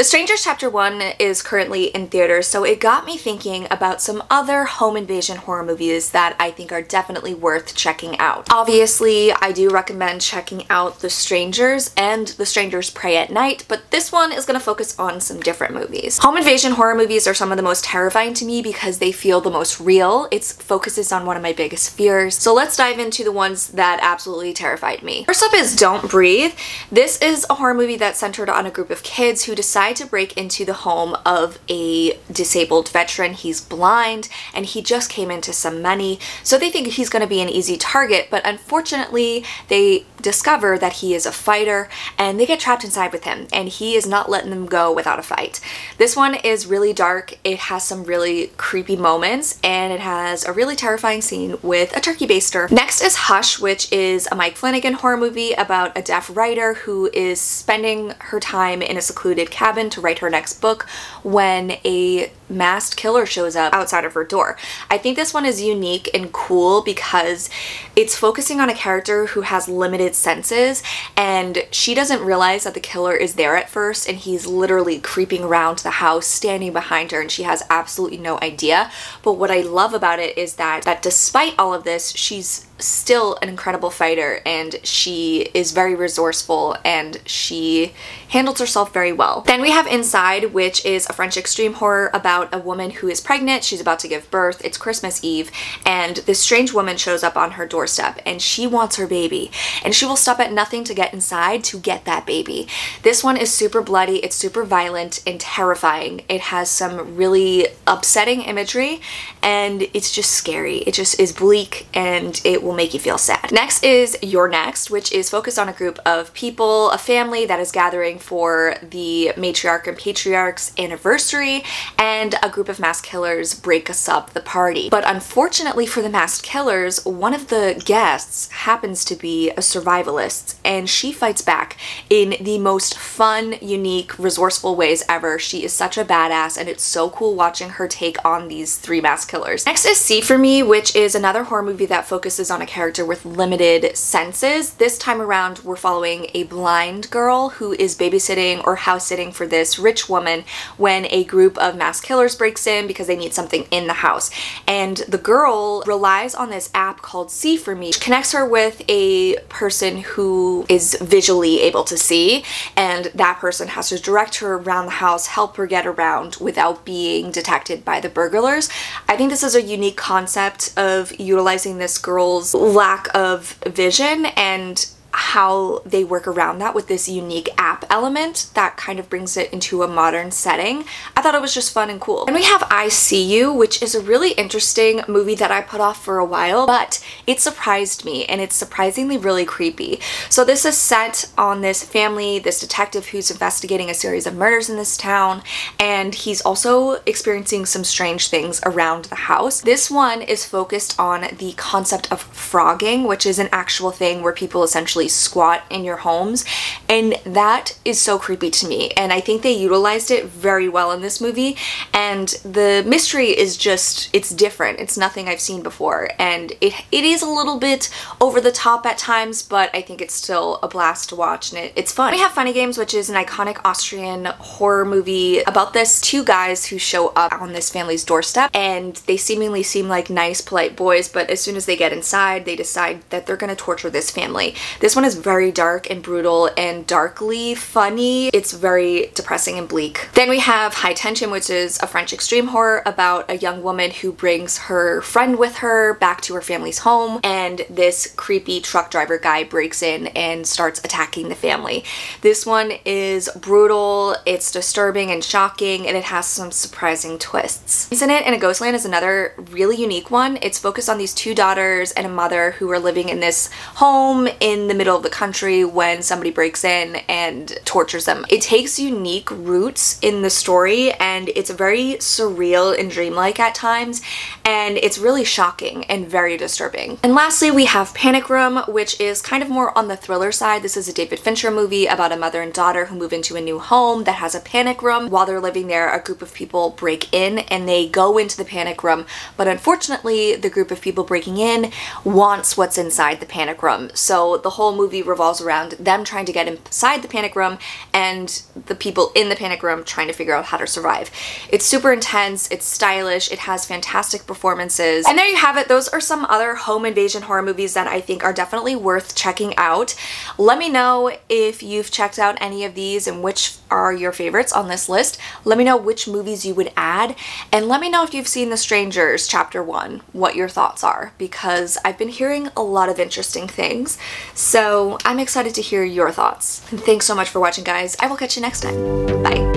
The Strangers Chapter 1 is currently in theaters, so it got me thinking about some other home invasion horror movies that I think are definitely worth checking out. Obviously, I do recommend checking out The Strangers and The Strangers Prey at Night, but this one is going to focus on some different movies. Home invasion horror movies are some of the most terrifying to me because they feel the most real. It focuses on one of my biggest fears. So let's dive into the ones that absolutely terrified me. First up is Don't Breathe. This is a horror movie that's centered on a group of kids who decide to break into the home of a disabled veteran. He's blind and he just came into some money, so they think he's going to be an easy target, but unfortunately they discover that he is a fighter and they get trapped inside with him, and he is not letting them go without a fight. This one is really dark. It has some really creepy moments and it has a really terrifying scene with a turkey baster. Next is Hush, which is a Mike Flanagan horror movie about a deaf writer who is spending her time in a secluded cabin to write her next book when a masked killer shows up outside of her door. I think this one is unique and cool because it's focusing on a character who has limited senses, and she doesn't realize that the killer is there at first, and he's literally creeping around the house, standing behind her, and she has absolutely no idea. But what I love about it is that despite all of this, she's still an incredible fighter, and she is very resourceful, and she handles herself very well. Then we have Inside, which is a French extreme horror about a woman who is pregnant. She's about to give birth. It's Christmas Eve, and this strange woman shows up on her doorstep, and she wants her baby, and she will stop at nothing to get inside to get that baby. This one is super bloody, it's super violent and terrifying. It has some really upsetting imagery, and it's just scary. It just is bleak, and it will make you feel sad. Next is You're Next, which is focused on a group of people, a family that is gathering for the matriarch and patriarch's anniversary, and a group of masked killers break us up the party. But unfortunately for the masked killers, one of the guests happens to be a survivalist, and she fights back in the most fun, unique, resourceful ways ever. She is such a badass, and it's so cool watching her take on these three masked killers. Next is See For Me, which is another horror movie that focuses on a character with limited senses. This time around, we're following a blind girl who is babysitting or house sitting for this rich woman when a group of masked killers breaks in because they need something in the house. And the girl relies on this app called See For Me, which connects her with a person who is visually able to see, and that person has to direct her around the house, help her get around without being detected by the burglars. I think this is a unique concept of utilizing this girl's lack of vision and how they work around that with this unique app element that kind of brings it into a modern setting. I thought it was just fun and cool. And we have I See You, which is a really interesting movie that I put off for a while, but it surprised me, and it's surprisingly really creepy. So this is set on this family, this detective who's investigating a series of murders in this town, and he's also experiencing some strange things around the house. This one is focused on the concept of frogging, which is an actual thing where people essentially squat in your homes, and that is so creepy to me, and I think they utilized it very well in this movie. And the mystery is just, it's different. It's nothing I've seen before, and it is a little bit over the top at times, but I think it's still a blast to watch, and it's fun. We have Funny Games, which is an iconic Austrian horror movie about this two guys who show up on this family's doorstep, and they seemingly seem like nice, polite boys, but as soon as they get inside, they decide that they're gonna torture this family. This one is very dark and brutal and darkly funny. It's very depressing and bleak. Then we have High Tension, which is a French extreme horror about a young woman who brings her friend with her back to her family's home, and this creepy truck driver guy breaks in and starts attacking the family. This one is brutal, it's disturbing and shocking, and it has some surprising twists. Incident in a Ghostland is another really unique one. It's focused on these two daughters and a mother who are living in this home in the middle of the country when somebody breaks in and tortures them. It takes unique roots in the story, and it's very surreal and dreamlike at times, and it's really shocking and very disturbing. And lastly, we have Panic Room, which is kind of more on the thriller side. This is a David Fincher movie about a mother and daughter who move into a new home that has a panic room. While they're living there, a group of people break in and they go into the panic room, but unfortunately the group of people breaking in wants what's inside the panic room. So the whole whole movie revolves around them trying to get inside the panic room and the people in the panic room trying to figure out how to survive. It's super intense, it's stylish, it has fantastic performances. And there you have it. Those are some other home invasion horror movies that I think are definitely worth checking out. Let me know if you've checked out any of these and which are your favorites on this list. Let me know which movies you would add, and let me know if you've seen The Strangers Chapter 1, what your thoughts are, because I've been hearing a lot of interesting things, so I'm excited to hear your thoughts. And thanks so much for watching, guys. I will catch you next time. Bye.